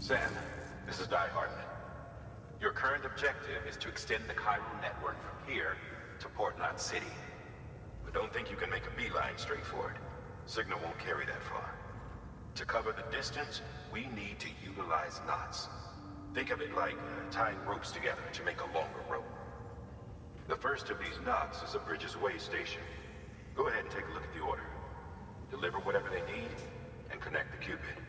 Sam, this is Die Hardman. Your current objective is to extend the Cairo network from here to Port Knot City. But don't think you can make a beeline straight for it. Signal won't carry that far. To cover the distance, we need to utilize knots. Think of it like tying ropes together to make a longer rope. The first of these knots is a Bridges Way station. Go ahead and take a look at the order. Deliver whatever they need, and connect the Cupid.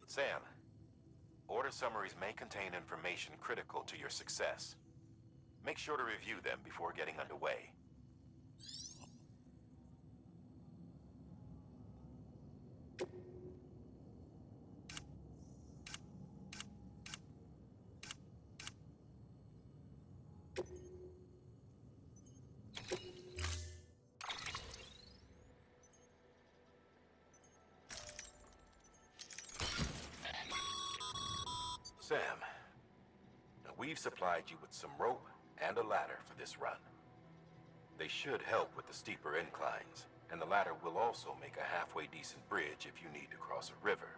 Sam, order summaries may contain information critical to your success. Make sure to review them before getting underway. Sam, now we've supplied you with some rope and a ladder for this run. They should help with the steeper inclines, and the ladder will also make a halfway decent bridge if you need to cross a river.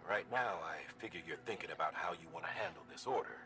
Right now, I figure you're thinking about how you want to handle this order.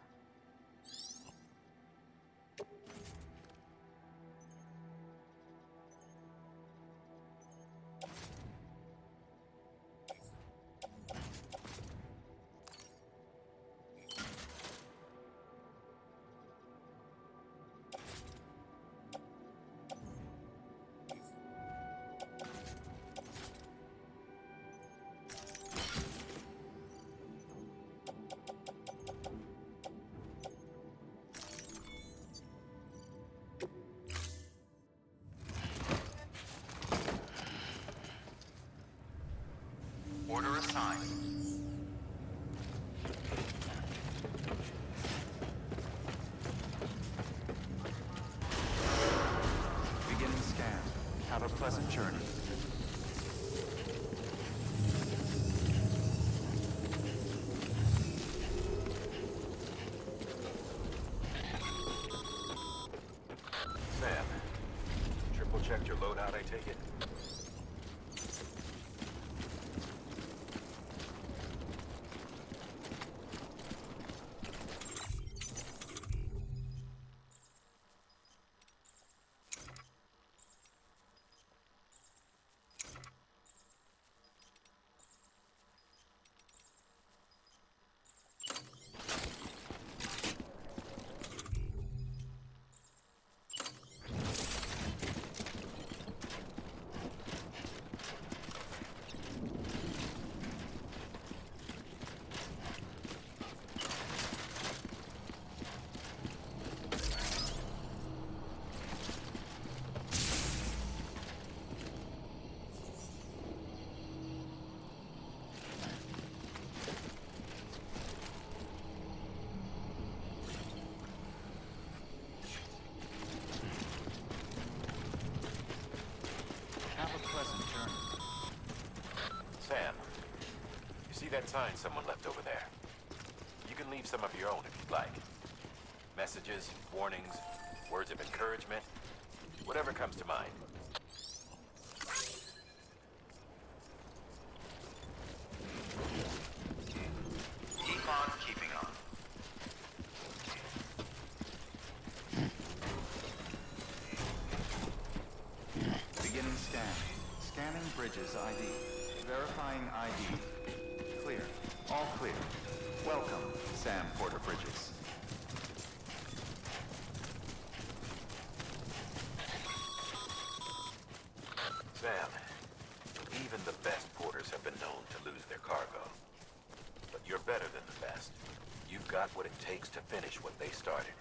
Order assigned. Beginning scan. Have a pleasant journey. Sam, triple checked your loadout, I take it? Sam, you see that sign someone left over there? You can leave some of your own if you'd like. Messages, warnings, words of encouragement, whatever comes to mind. Keep on keeping on. Beginning scan. Scanning Bridges ID. Verifying ID. Clear. All clear. Welcome, Sam Porter Bridges. Sam, even the best porters have been known to lose their cargo. But you're better than the best. You've got what it takes to finish what they started.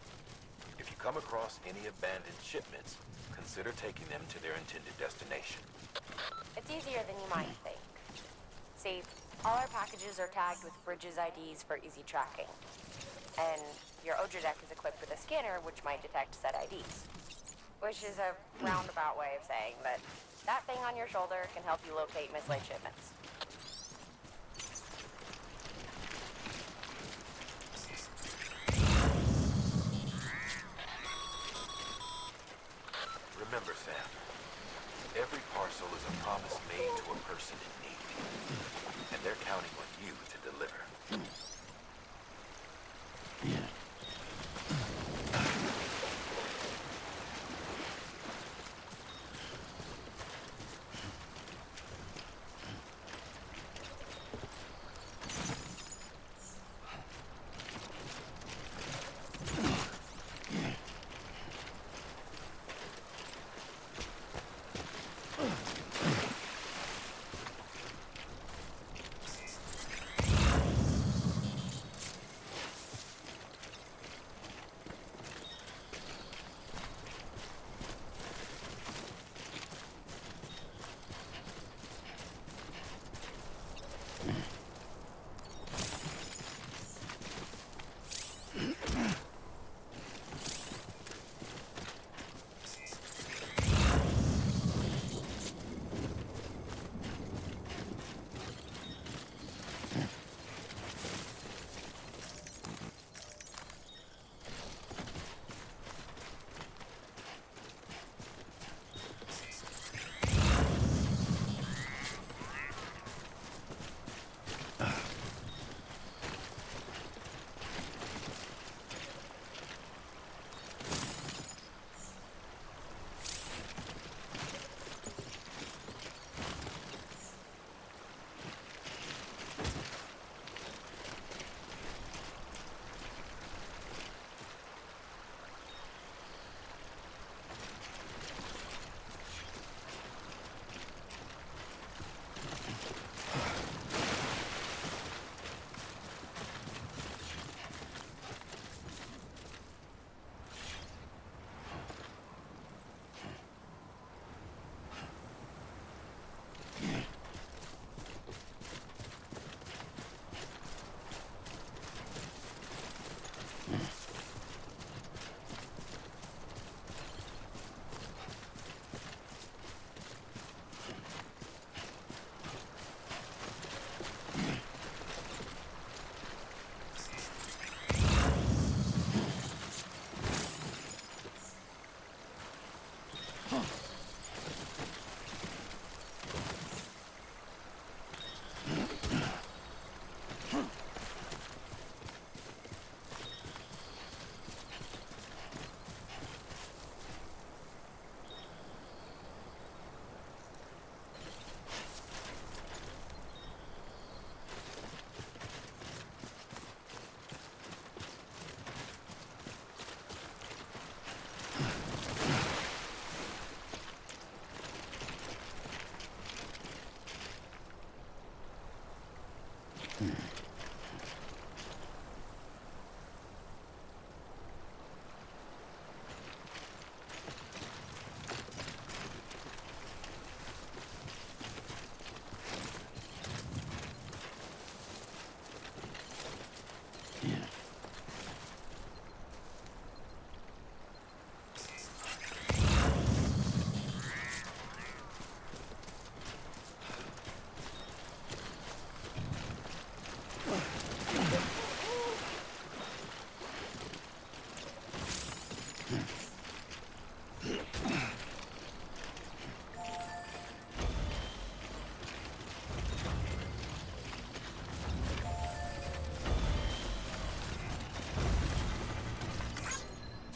If you come across any abandoned shipments, consider taking them to their intended destination. It's easier than you might think. See, all our packages are tagged with Bridges IDs for easy tracking. And your Odra deck is equipped with a scanner which might detect said IDs. Which is a roundabout way of saying that thing on your shoulder can help you locate mislaid shipments.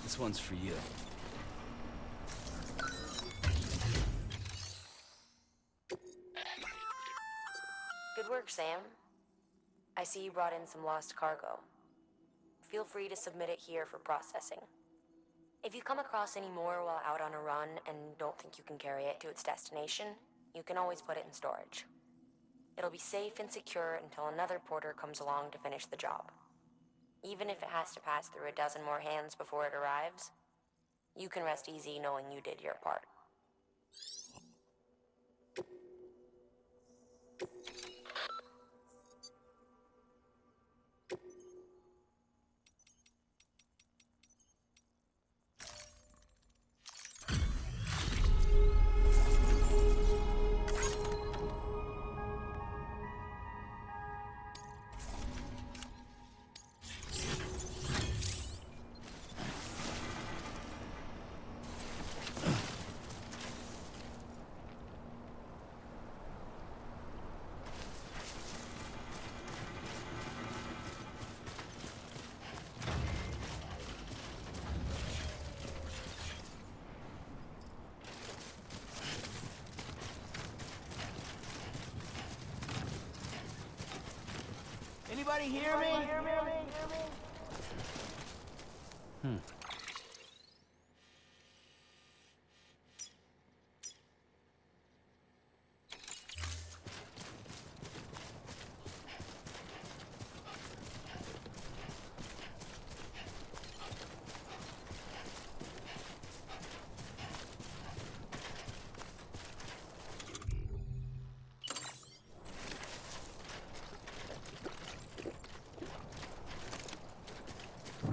This one's for you. Good work, Sam. I see you brought in some lost cargo. Feel free to submit it here for processing. If you come across any more while out on a run and don't think you can carry it to its destination, you can always put it in storage. It'll be safe and secure until another porter comes along to finish the job. Even if it has to pass through a dozen more hands before it arrives, you can rest easy knowing you did your part. Anybody hear me?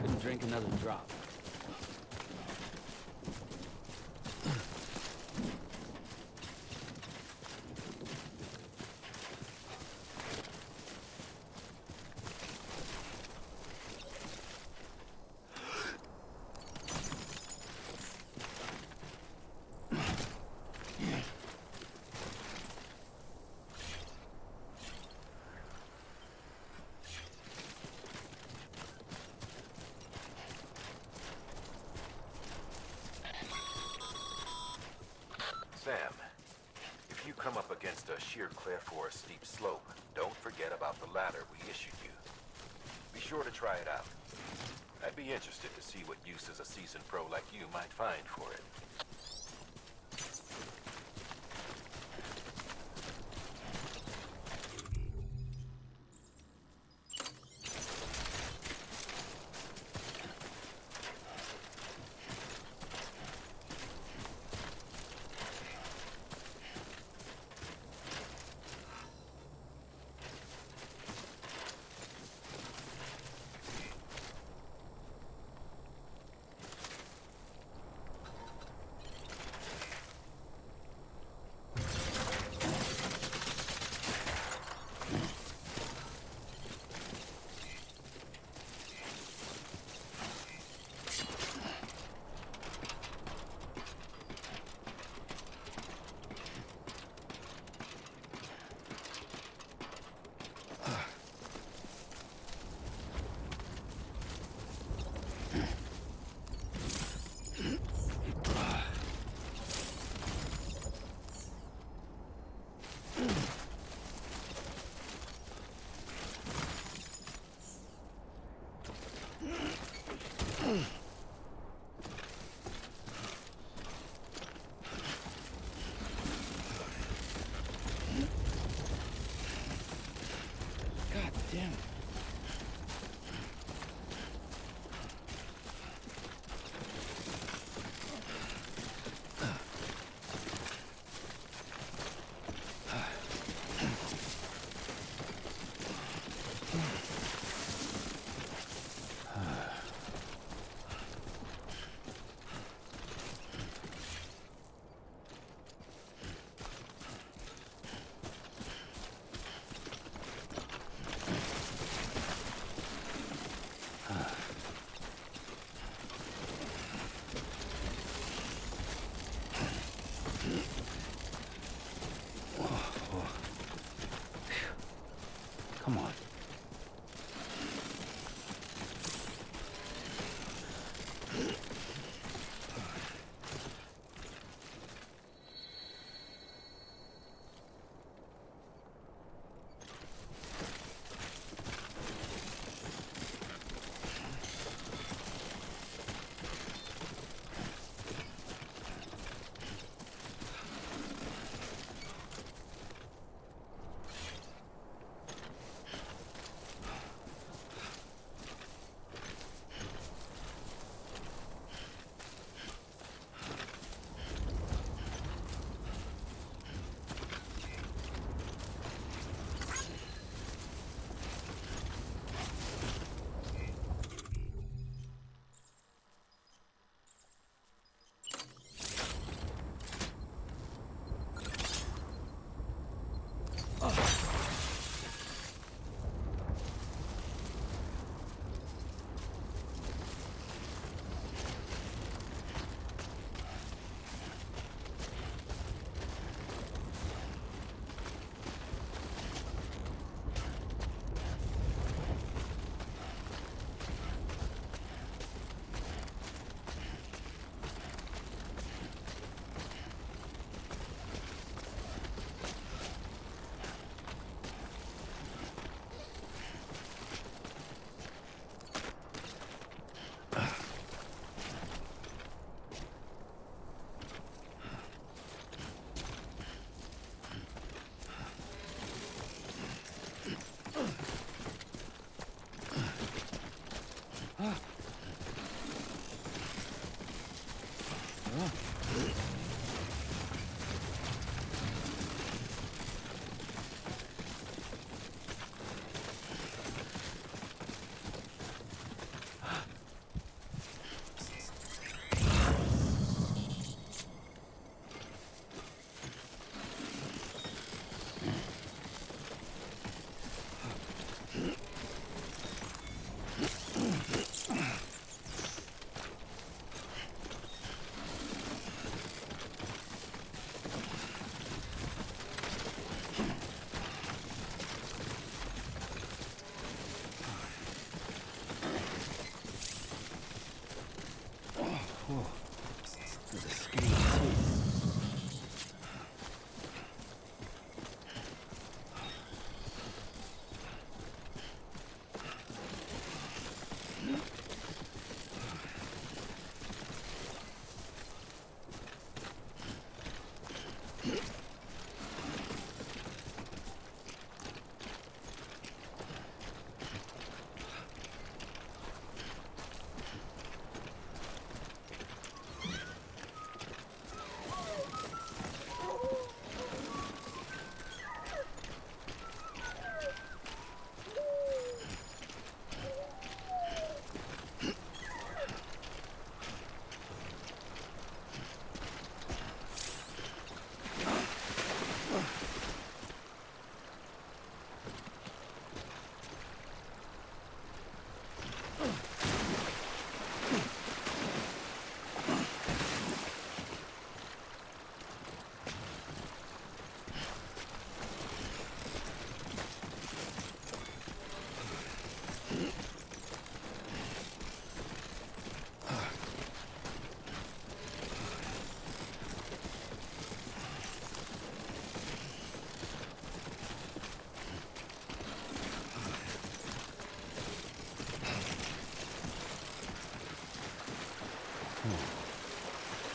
Couldn't drink another drop. Sam, if you come up against a sheer cliff or a steep slope, don't forget about the ladder we issued you. Be sure to try it out. I'd be interested to see what uses a seasoned pro like you might find for it. Damn it. Come on. There's a skinny too.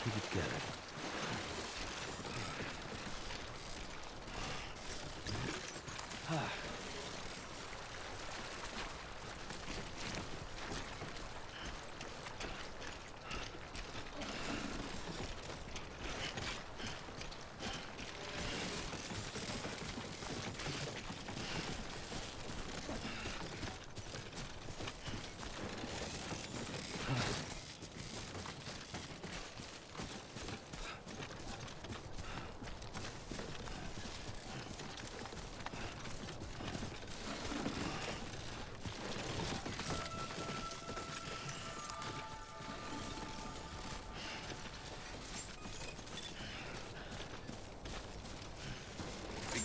Keep it together.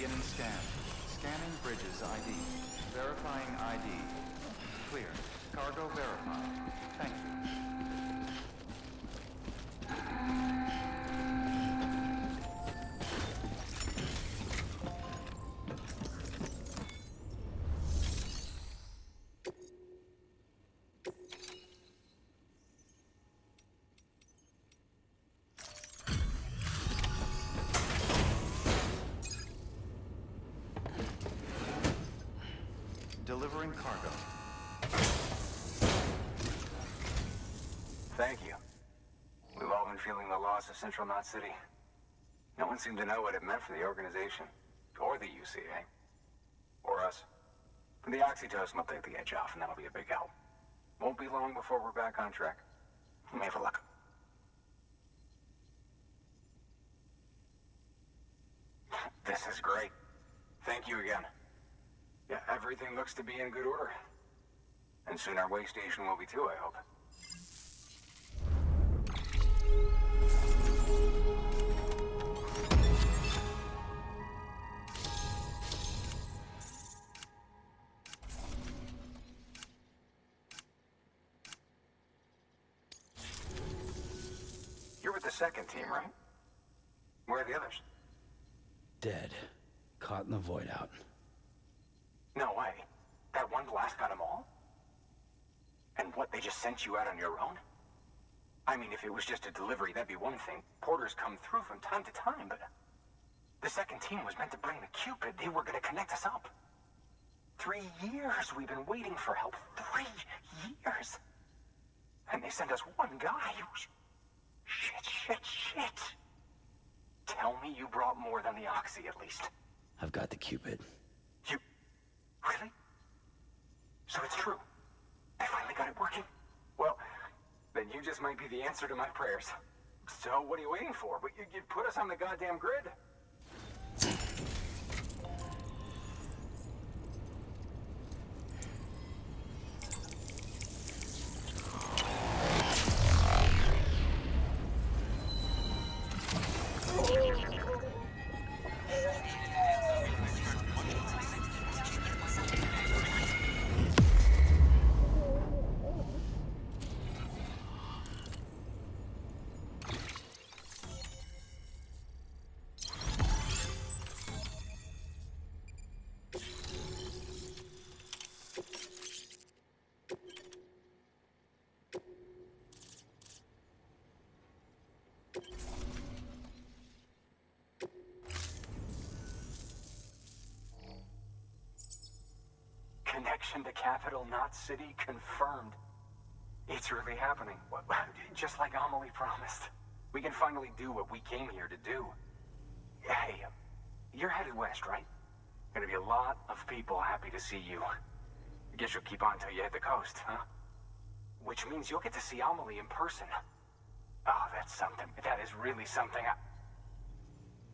Beginning scan. Scanning bridges ID. Verifying ID. Clear. Cargo verified. Thank you. Delivering cargo. Thank you. We've all been feeling the loss of Central Knot City. No one seemed to know what it meant for the organization, or the UCA, or us. The oxytocin will take the edge off, and that'll be a big help. Won't be long before we're back on track. We may have luck. This is great. Thank you again. Yeah, everything looks to be in good order. And soon our way station will be too, I hope. You're with the second team, right? Where are the others? Dead. Caught in the void out. No way. That one blast got them all? And what, they just sent you out on your own? I mean, if it was just a delivery, that'd be one thing. Porters come through from time to time, but... The second team was meant to bring the Cupid. They were gonna connect us up. 3 years we've been waiting for help. 3 years! And they sent us one guy who's... Shit. Tell me you brought more than the Oxy, at least. I've got the Cupid. You... Really? So it's true. I finally got it working. Well, then you just might be the answer to my prayers. So what are you waiting for? But you put us on the goddamn grid. Connection to Capital Knot City confirmed. It's really happening. Just like Amelie promised. We can finally do what we came here to do. Hey, you're headed west, right? Gonna be a lot of people happy to see you. Guess you'll keep on till you hit the coast, huh? Which means you'll get to see Amelie in person. Oh, that's something. That is really something.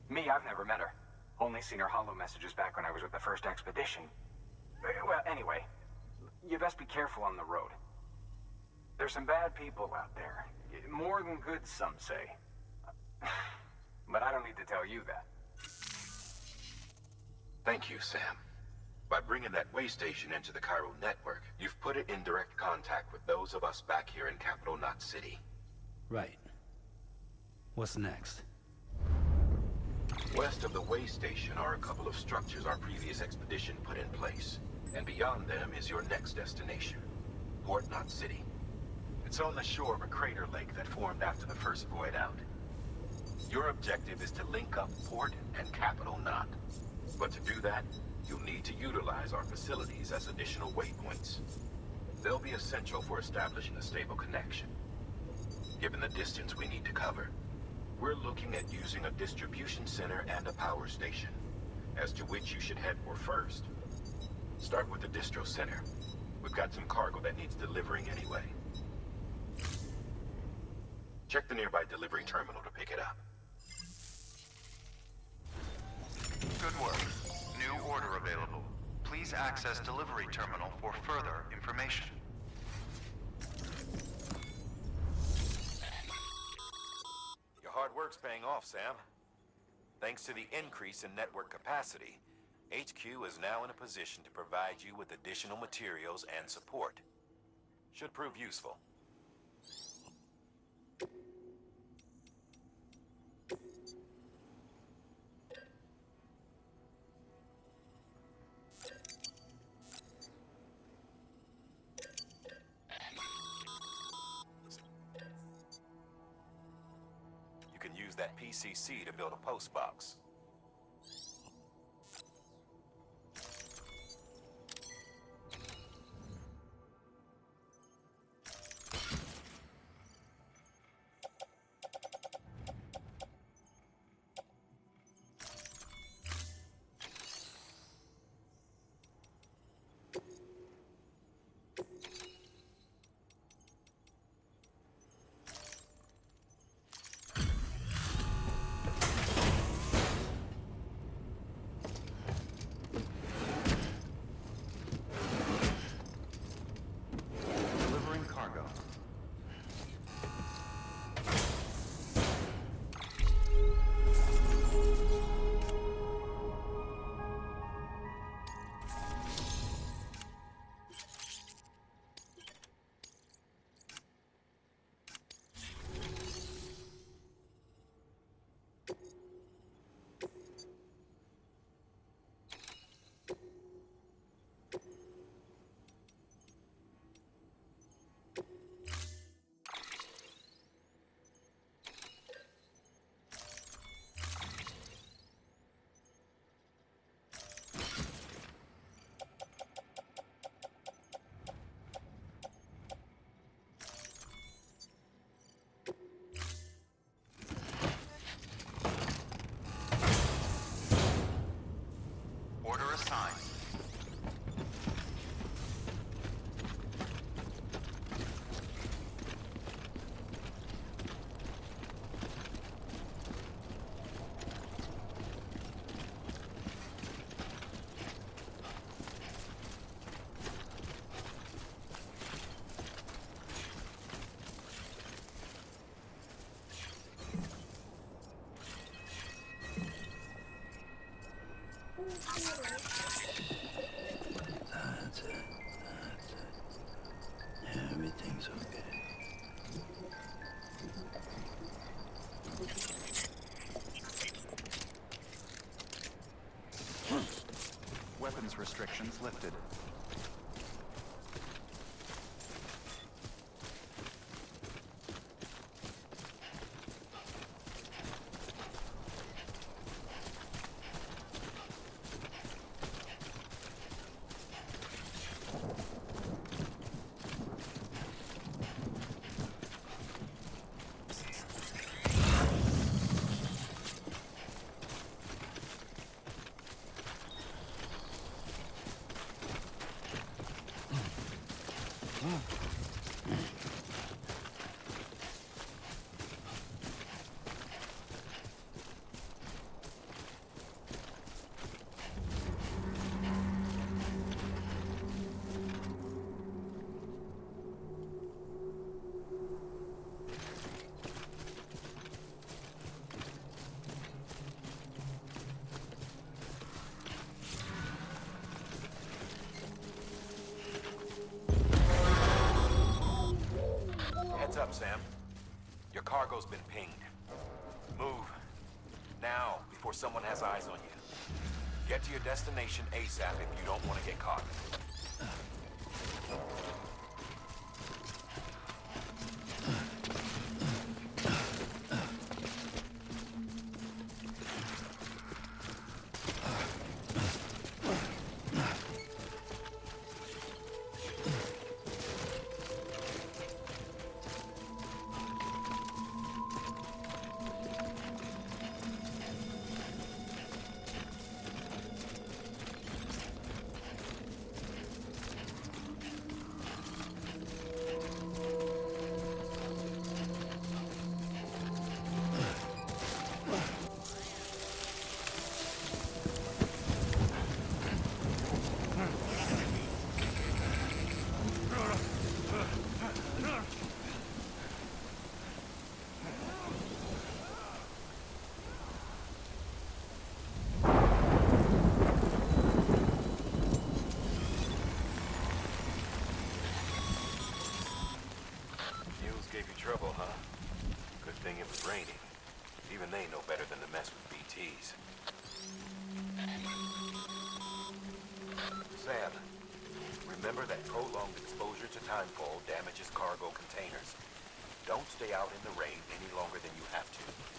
Me, I've never met her. Only seen her holo messages back when I was with the first expedition. Well, anyway, you best be careful on the road. There's some bad people out there. More than good, some say. But I don't need to tell you that. Thank you, Sam. By bringing that way station into the Cairo network, you've put it in direct contact with those of us back here in Capital Knot City. Right. What's next? West of the way station are a couple of structures our previous expedition put in place. And beyond them is your next destination, Port Knot City. It's on the shore of a crater lake that formed after the first void out. Your objective is to link up Port and Capital Knot. But to do that, you'll need to utilize our facilities as additional waypoints. They'll be essential for establishing a stable connection. Given the distance we need to cover, we're looking at using a distribution center and a power station, as to which you should head for first. Start with the distro center. We've got some cargo that needs delivering anyway. Check the nearby delivery terminal to pick it up. Good work. New order available. Please access delivery terminal for further information. Your hard work's paying off, Sam. Thanks to the increase in network capacity, HQ is now in a position to provide you with additional materials and support. Should prove useful. You can use that PCC to build a post box. Delivering cargo. Order assigned. That's it. That's it. Everything's okay. Weapons restrictions lifted. Heads up, Sam. Your cargo's been pinged. Move. Now, before someone has eyes on you. Get to your destination ASAP if you don't want to get caught. gave you trouble, huh? Good thing it was raining. Even they know better than to mess with BTs. Sam, remember that prolonged exposure to timefall damages cargo containers. Don't stay out in the rain any longer than you have to.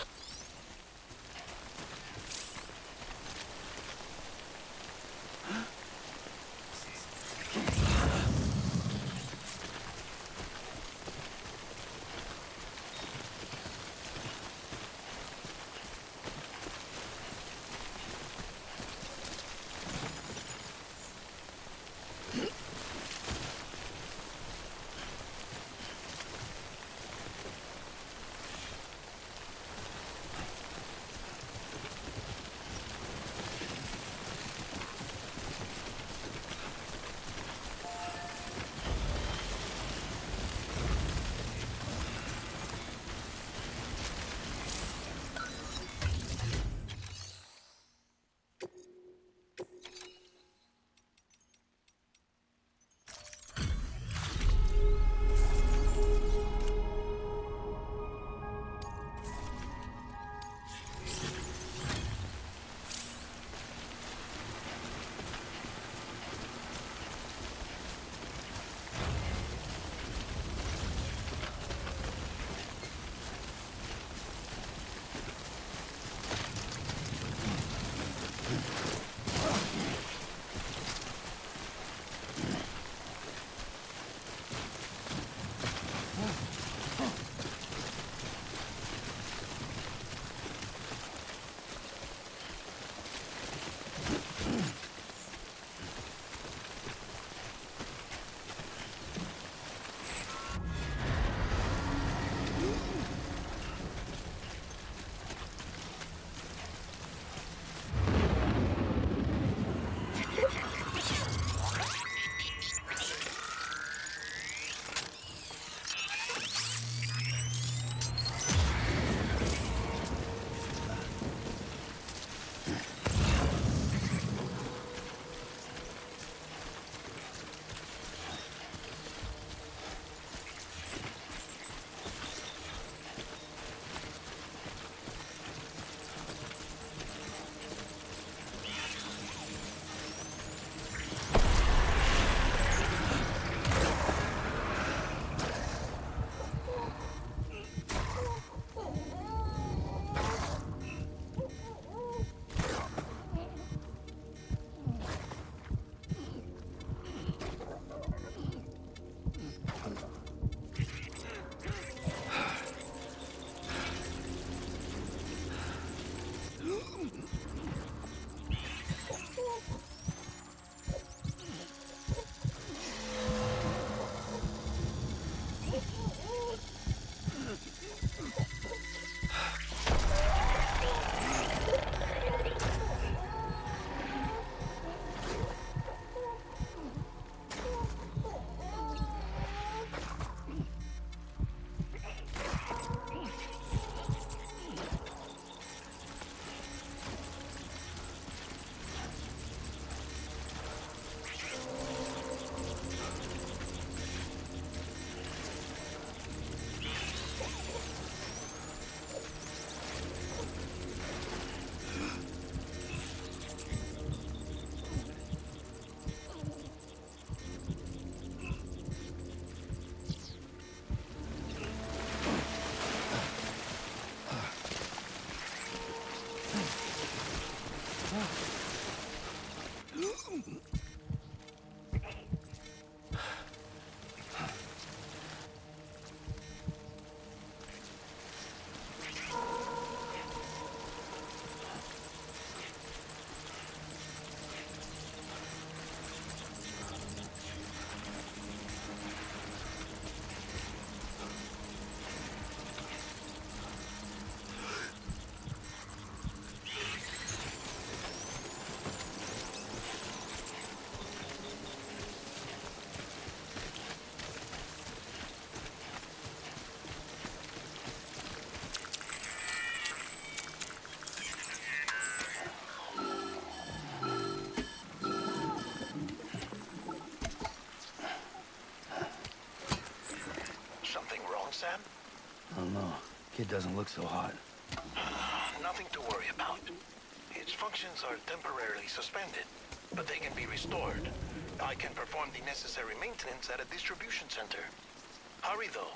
don't know. Kid doesn't look so hot. Nothing to worry about. Its functions are temporarily suspended, but they can be restored. I can perform the necessary maintenance at a distribution center. Hurry, though.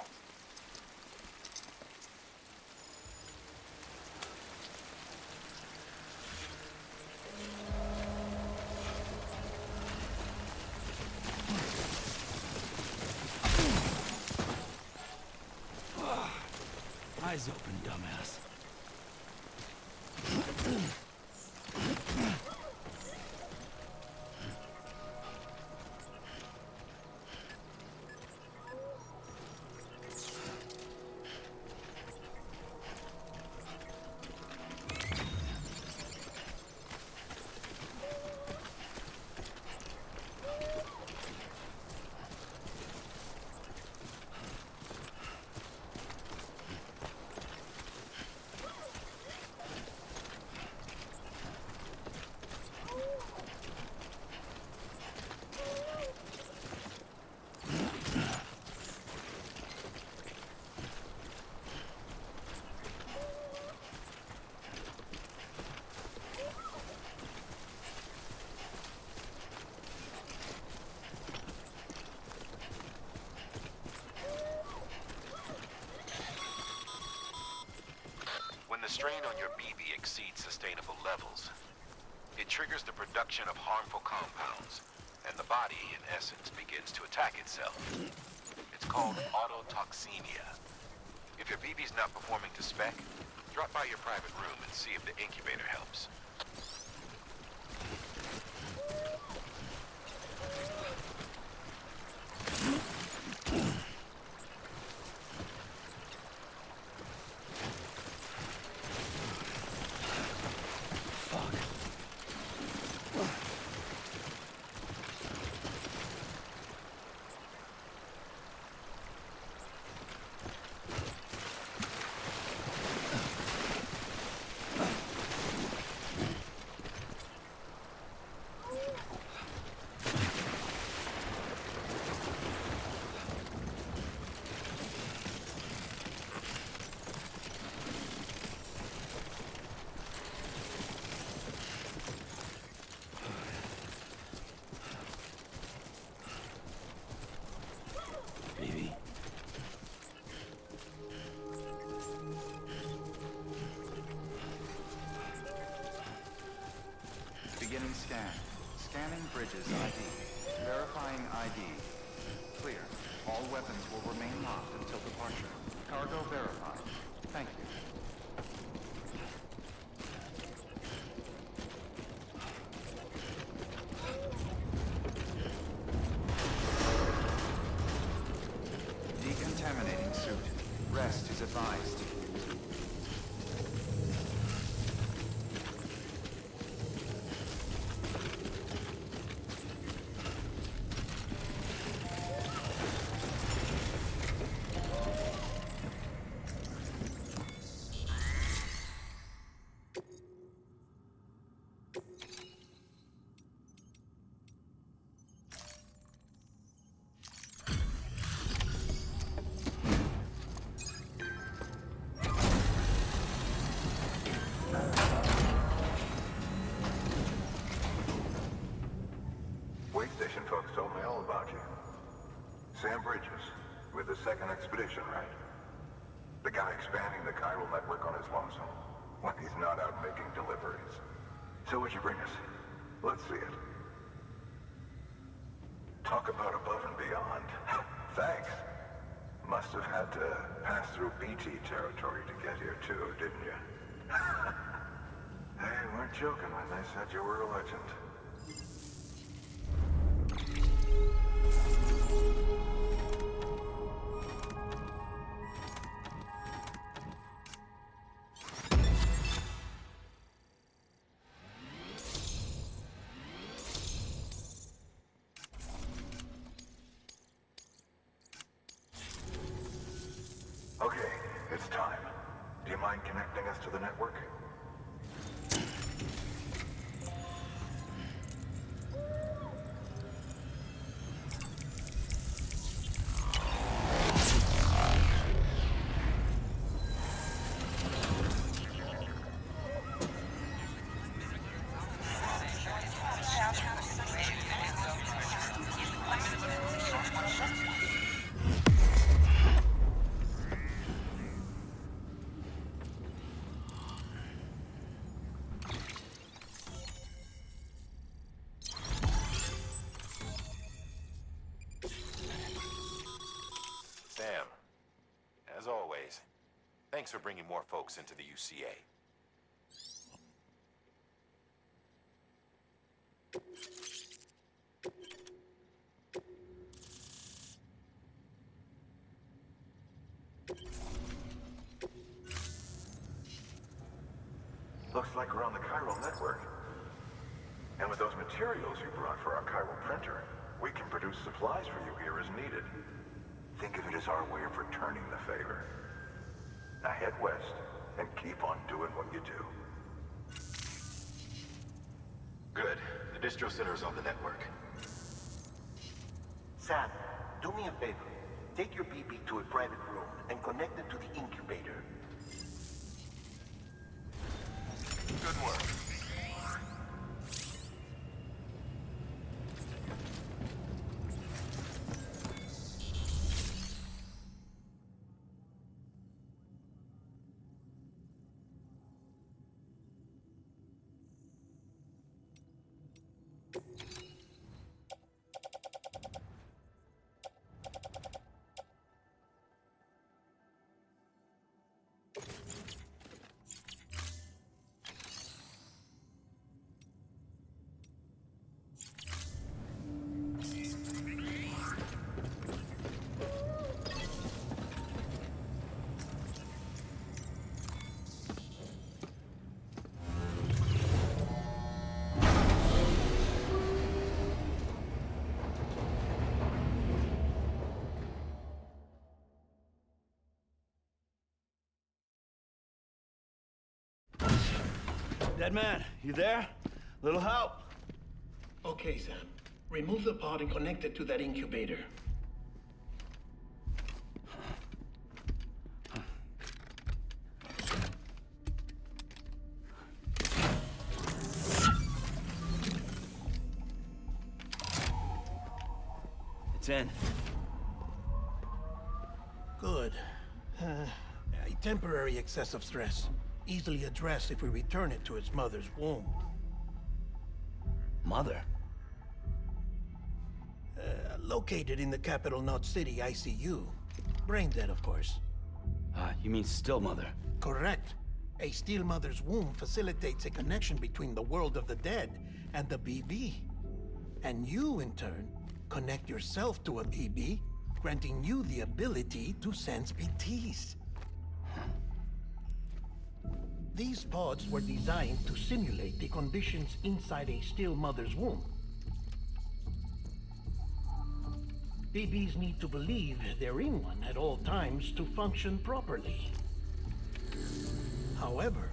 Eyes open, dumbass. When the strain on your BB exceeds sustainable levels, it triggers the production of harmful compounds, and the body, in essence, begins to attack itself. It's called autotoxemia. If your BB's not performing to spec, drop by your private room and see if the incubator helps. Beginning scan. Scanning bridges ID. Verifying ID. Clear. All weapons will remain locked until departure. Cargo verified. Thank you. Decontaminating suit. Rest is advised. Folks told me all about you. Sam Bridges, with the second expedition, right? The guy expanding the chiral network on his lonesome, when he's not out making deliveries. So what'd you bring us? Let's see it. Talk about above and beyond. Thanks. Must have had to pass through BT territory to get here too, didn't you? They weren't joking when they said you were a legend. Okay, it's time. Do you mind connecting us to the network? thanks for bringing more folks into the UCA. Looks like we're on the chiral network. And with those materials you brought for our chiral printer, we can produce supplies for you here as needed. Think of it as our way of returning the favor. Now head west and keep on doing what you do. Good. The distro center is on the network. Sam, do me a favor. Take your BB to a private room and connect it to the incubator. Good work. Dead man, you there? Little help? Okay, Sam. Remove the pod and connect it to that incubator. It's in. Good. A temporary excessive stress. Easily addressed if we return it to its mother's womb. Mother? Located in the capital Knot City ICU. Brain dead, of course. You mean still mother? Correct. A still mother's womb facilitates a connection between the world of the dead and the BB. And you, in turn, connect yourself to a BB, granting you the ability to sense BTs. These pods were designed to simulate the conditions inside a still mother's womb. BBs need to believe they're in one at all times to function properly. However,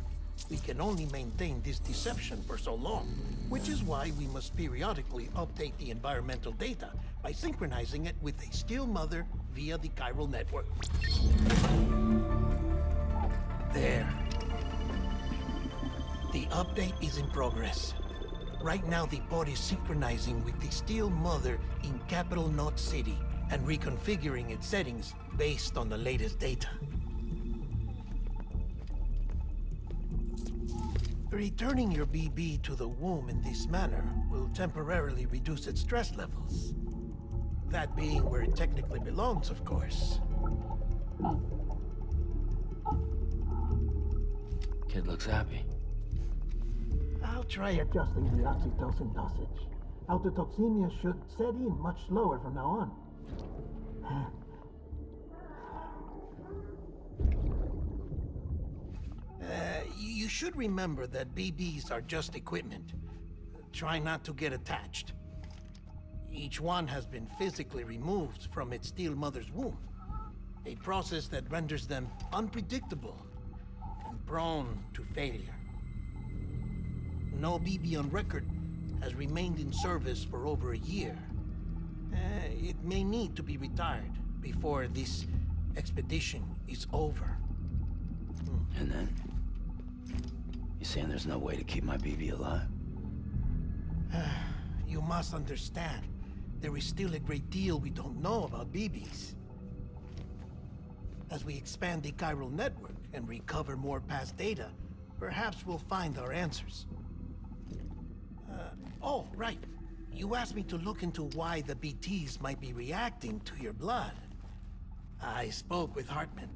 we can only maintain this deception for so long, which is why we must periodically update the environmental data by synchronizing it with a still mother via the chiral network. There. The update is in progress. Right now, the pod is synchronizing with the still mother in capital Knot City and reconfiguring its settings based on the latest data. Returning your BB to the womb in this manner will temporarily reduce its stress levels. That being where it technically belongs, of course. Kid looks happy. I'll try adjusting the oxytocin dosage. Autotoxemia should set in much slower from now on. You should remember that BBs are just equipment. Try not to get attached. Each one has been physically removed from its still mother's womb. A process that renders them unpredictable and prone to failure. No BB on record has remained in service for over a year. It may need to be retired before this expedition is over. And then? You saying there's no way to keep my BB alive? You must understand, there is still a great deal we don't know about BBs. As we expand the chiral network and recover more past data, perhaps we'll find our answers. Oh, right. You asked me to look into why the BTs might be reacting to your blood. I spoke with Hartman.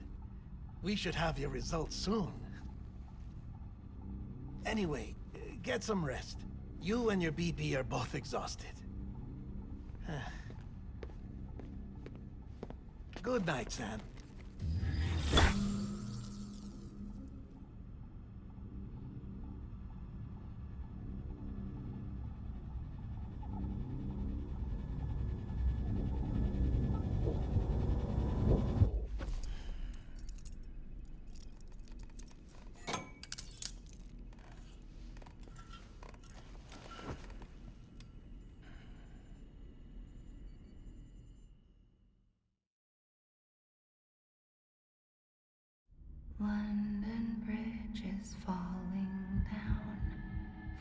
We should have your results soon. Anyway, get some rest. You and your BB are both exhausted. Good night, Sam. London Bridge is falling down,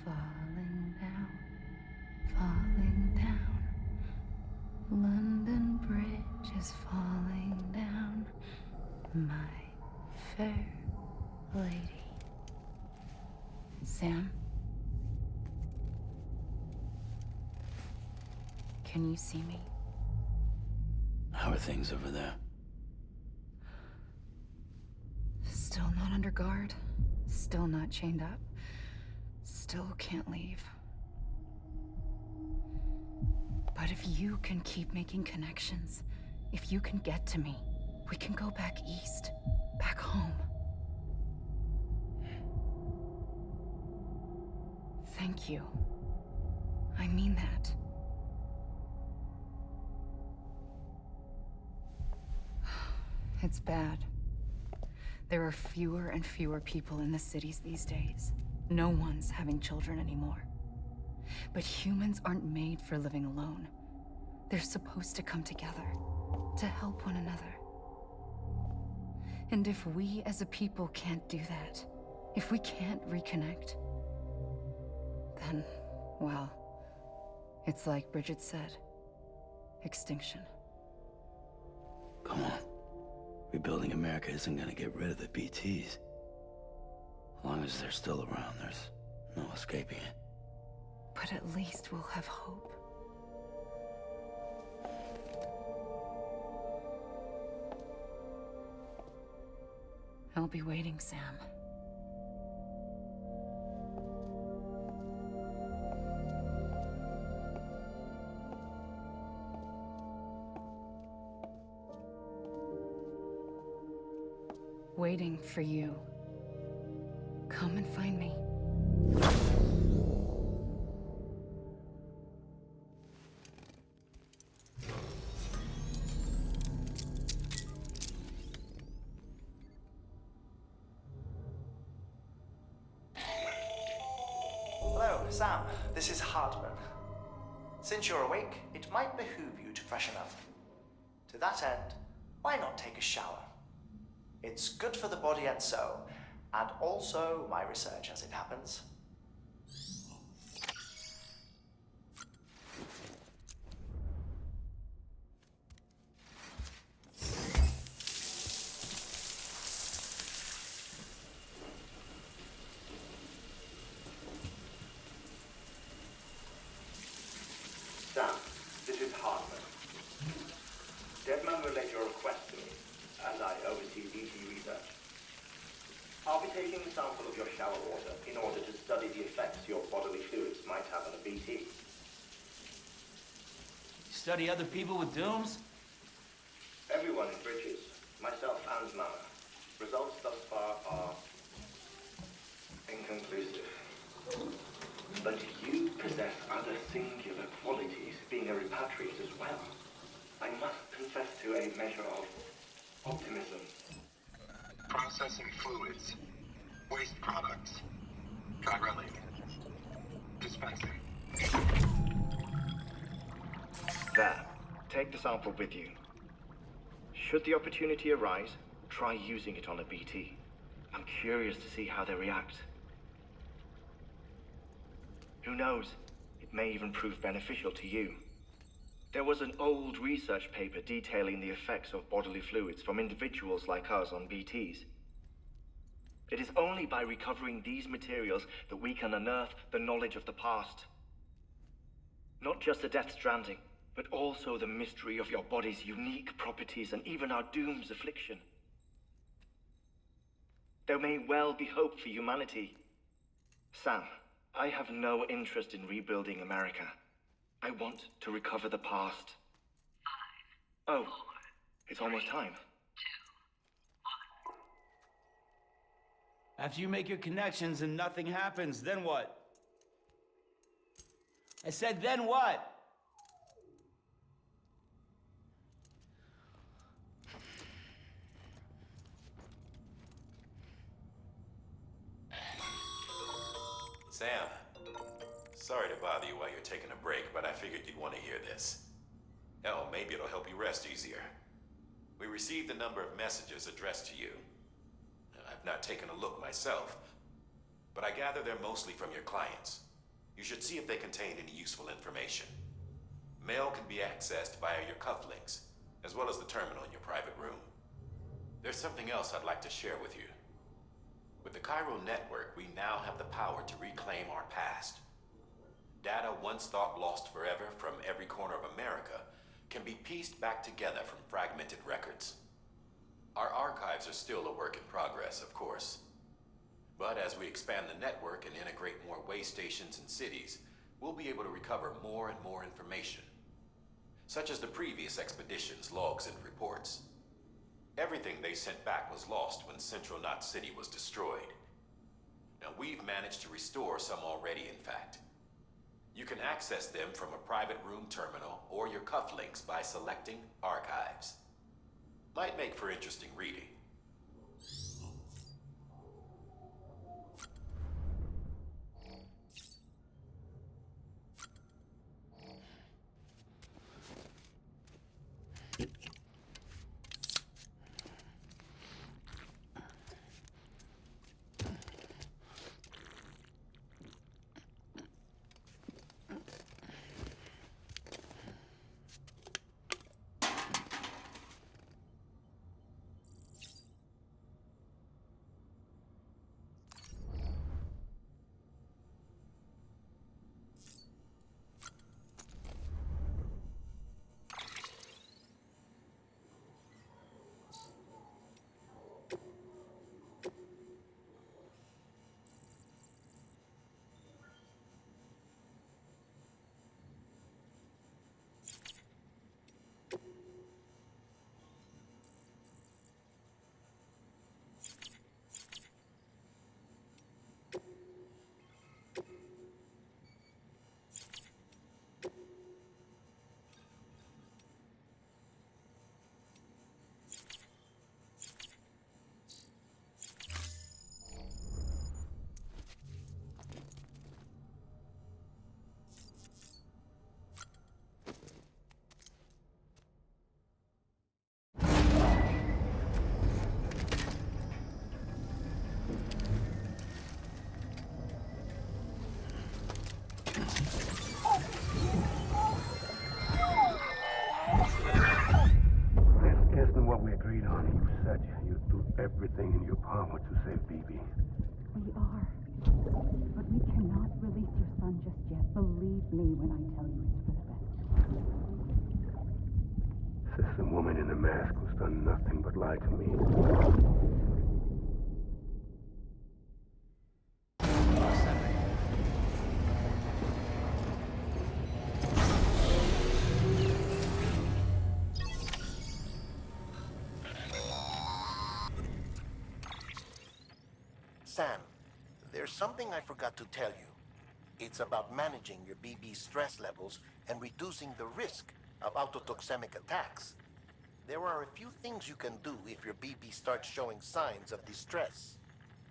falling down, falling down. London Bridge is falling down, my fair lady. Sam? Can you see me? How are things over there? Still not under guard, still not chained up, still can't leave. But if you can keep making connections, if you can get to me, we can go back east, back home. Thank you. I mean that. It's bad. There are fewer and fewer people in the cities these days. No one's having children anymore. But humans aren't made for living alone. They're supposed to come together, to help one another. And if we as a people can't do that, if we can't reconnect, then, well, it's like Bridget said, extinction. Come on. Rebuilding America isn't gonna get rid of the BTs. As long as they're still around, there's no escaping it. But at least we'll have hope. I'll be waiting, Sam. Waiting for you. Come and find me. Hello, Sam. This is Hartman. Since you're awake, it might behoove you to freshen up. To that end, why not take a shower? It's good for the body and soul, and also my research as it happens. Sam, this is Hartman. Deadman relayed your request to me, as I oversee BT research. I'll be taking a sample of your shower water in order to study the effects your bodily fluids might have on a BT. Study other people with dooms? Everyone in Bridges, myself and Mama. Results thus far are inconclusive. But you possess other singular qualities, being a repatriate as well. I must confess to a measure of optimism. Processing fluids. Waste products. Chirelli. Dispensing. There. Take the sample with you. Should the opportunity arise, try using it on a BT. I'm curious to see how they react. Who knows? It may even prove beneficial to you. There was an old research paper detailing the effects of bodily fluids from individuals like us on BTs. It is only by recovering these materials that we can unearth the knowledge of the past. Not just the Death Stranding, but also the mystery of your body's unique properties and even our doom's affliction. There may well be hope for humanity. Sam, I have no interest in rebuilding America. I want to recover the past. 5, 4, oh, it's almost time. 2, 1. After you make your connections and nothing happens, then what? I said, then what? Sam, sorry to bother you while you're taking a break, but I figured you'd want to hear this. Hell, maybe it'll help you rest easier. We received a number of messages addressed to you. I've not taken a look myself, but I gather they're mostly from your clients. You should see if they contain any useful information. Mail can be accessed via your cufflinks, as well as the terminal in your private room. There's something else I'd like to share with you. With the Chiral network, we now have the power to reclaim our past. Data once thought lost forever from every corner of America can be pieced back together from fragmented records. Our archives are still a work in progress, of course. But as we expand the network and integrate more way stations and cities, we'll be able to recover more and more information, such as the previous expedition's logs and reports. Everything they sent back was lost when Central Knot City was destroyed. Now, we've managed to restore some already, in fact. You can access them from a private room terminal or your cufflinks by selecting Archives. Might make for interesting reading. Everything in your power to save BB. We are. But we cannot release your son just yet. Believe me when I tell you it's for the best. Says the woman in the mask who's done nothing but lie to me. Sam, there's something I forgot to tell you. It's about managing your BB stress levels and reducing the risk of autotoxemic attacks. There are a few things you can do if your BB starts showing signs of distress.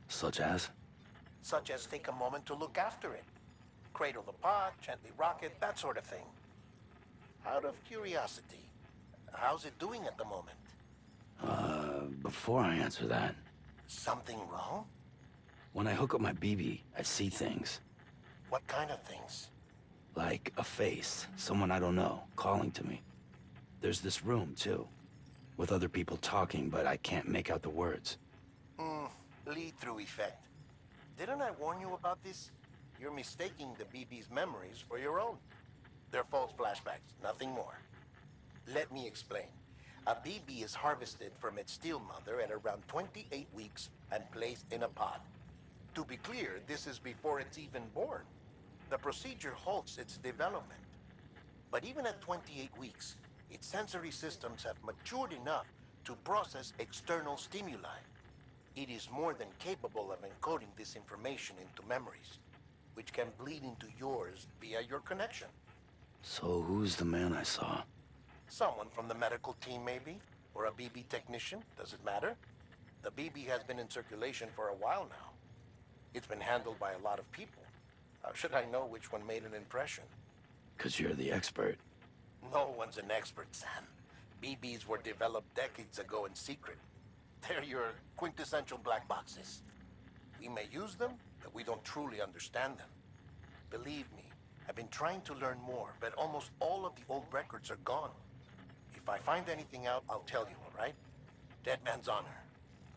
Such as? Such as take a moment to look after it. Cradle the pot, gently rock it, that sort of thing. Out of curiosity, how's it doing at the moment? Before I answer that... Something wrong? When I hook up my BB, I see things. What kind of things? Like a face, someone I don't know, calling to me. There's this room, too, with other people talking, but I can't make out the words. Lead-through effect. Didn't I warn you about this? You're mistaking the BB's memories for your own. They're false flashbacks, nothing more. Let me explain. A BB is harvested from its steel mother at around 28 weeks and placed in a pod. To be clear, this is before it's even born. The procedure halts its development. But even at 28 weeks, its sensory systems have matured enough to process external stimuli. It is more than capable of encoding this information into memories, which can bleed into yours via your connection. So who's the man I saw? Someone from the medical team, maybe? Or a BB technician? Does it matter? The BB has been in circulation for a while now. It's been handled by a lot of people. How should I know which one made an impression? 'Cause you're the expert. No one's an expert, Sam. BBs were developed decades ago in secret. They're your quintessential black boxes. We may use them, but we don't truly understand them. Believe me, I've been trying to learn more, but almost all of the old records are gone. If I find anything out, I'll tell you, all right? Dead man's honor.